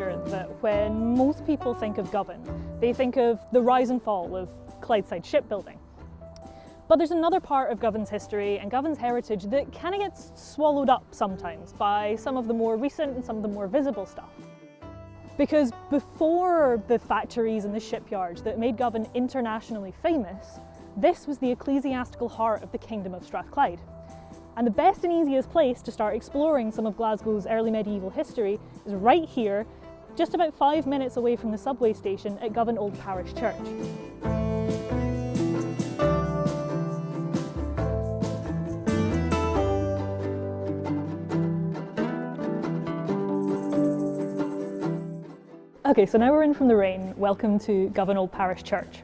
wager that when most people think of Govan, they think of the rise and fall of Clydeside shipbuilding. But there's another part of Govan's history and Govan's heritage that kind of gets swallowed up sometimes by some of the more recent and some of the more visible stuff. Because before the factories and the shipyards that made Govan internationally famous, this was the ecclesiastical heart of the Kingdom of Strathclyde. And the best and easiest place to start exploring some of Glasgow's early medieval history is right here, just about 5 minutes away from the subway station at Govan Old Parish Church. Okay, so now we're in from the rain. Welcome to Govan Old Parish Church.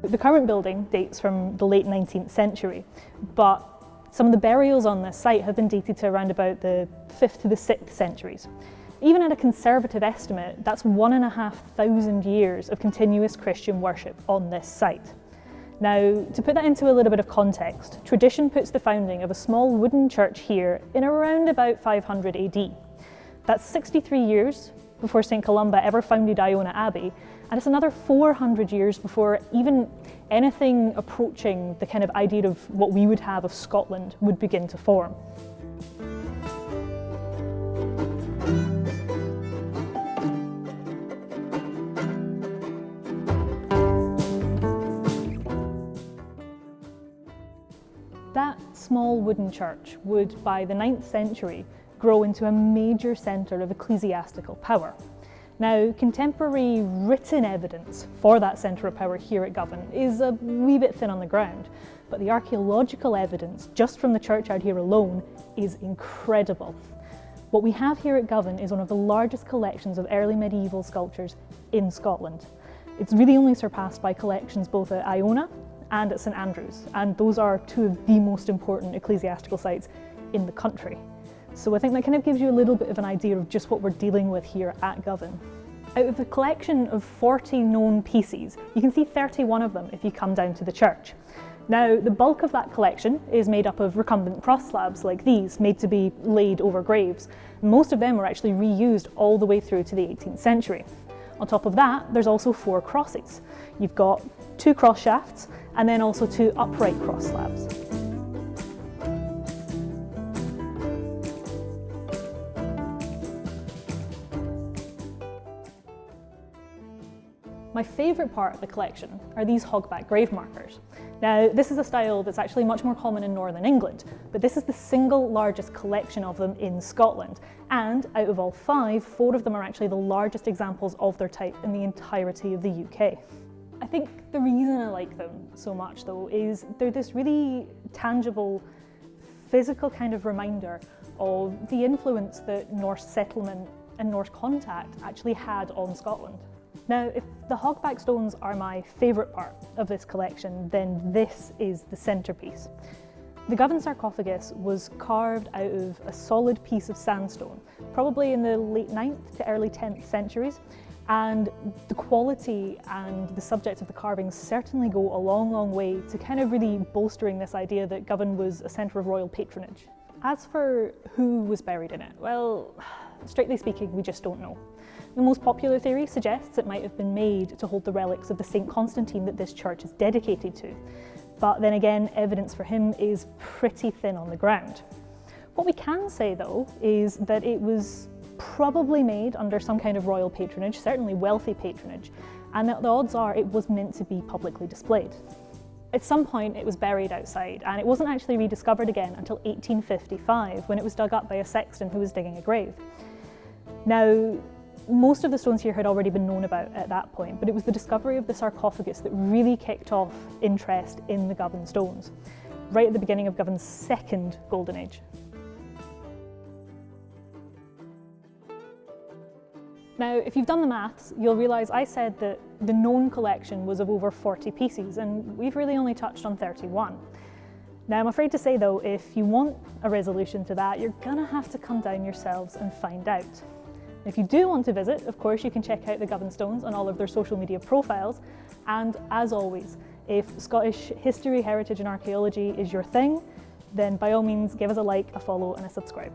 The current building dates from the late 19th century, but some of the burials on this site have been dated to around about the 5th to the 6th centuries. Even at a conservative estimate, that's 1,500 years of continuous Christian worship on this site. Now, to put that into a little bit of context, tradition puts the founding of a small wooden church here in around about 500 AD. That's 63 years before St. Columba ever founded Iona Abbey, and it's another 400 years before even anything approaching the kind of idea of what we would have of Scotland would begin to form. That small wooden church would, by the 9th century, grow into a major centre of ecclesiastical power. Now, contemporary written evidence for that centre of power here at Govan is a wee bit thin on the ground, but the archaeological evidence just from the churchyard here alone is incredible. What we have here at Govan is one of the largest collections of early medieval sculptures in Scotland. It's really only surpassed by collections both at Iona and at St Andrews, and those are two of the most important ecclesiastical sites in the country. So I think that kind of gives you a little bit of an idea of just what we're dealing with here at Govan. Out of the collection of 40 known pieces, you can see 31 of them if you come down to the church. Now, the bulk of that collection is made up of recumbent cross slabs like these, made to be laid over graves. Most of them were actually reused all the way through to the 18th century. On top of that, there's also 4 crosses. You've got 2 cross shafts and then also 2 upright cross slabs. My favourite part of the collection are these hogback grave markers. Now, this is a style that's actually much more common in Northern England, but this is the single largest collection of them in Scotland, and out of all 5, 4 of them are actually the largest examples of their type in the entirety of the UK. I think the reason I like them so much, though, is they're this really tangible, physical kind of reminder of the influence that Norse settlement and Norse contact actually had on Scotland. Now, if the hogback stones are my favourite part of this collection, then this is the centrepiece. The Govan sarcophagus was carved out of a solid piece of sandstone, probably in the late 9th to early 10th centuries, and the quality and the subject of the carvings certainly go a long way to kind of really bolstering this idea that Govan was a centre of royal patronage. As for who was buried in it, well, strictly speaking, we just don't know. The most popular theory suggests it might have been made to hold the relics of the St Constantine that this church is dedicated to. But then again, evidence for him is pretty thin on the ground. What we can say though is that it was probably made under some kind of royal patronage, certainly wealthy patronage, and that the odds are it was meant to be publicly displayed. At some point it was buried outside, and it wasn't actually rediscovered again until 1855 when it was dug up by a sexton who was digging a grave. Now, most of the stones here had already been known about at that point, but it was the discovery of the sarcophagus that really kicked off interest in the Govan stones, right at the beginning of Govan's second golden age. Now, if you've done the maths, you'll realise I said that the known collection was of over 40 pieces, and we've really only touched on 31. Now, I'm afraid to say though, if you want a resolution to that, you're gonna have to come down yourselves and find out. If you do want to visit, of course, you can check out the Govan Stones on all of their social media profiles. And as always, if Scottish history, heritage and archaeology is your thing, then by all means give us a like, a follow and a subscribe.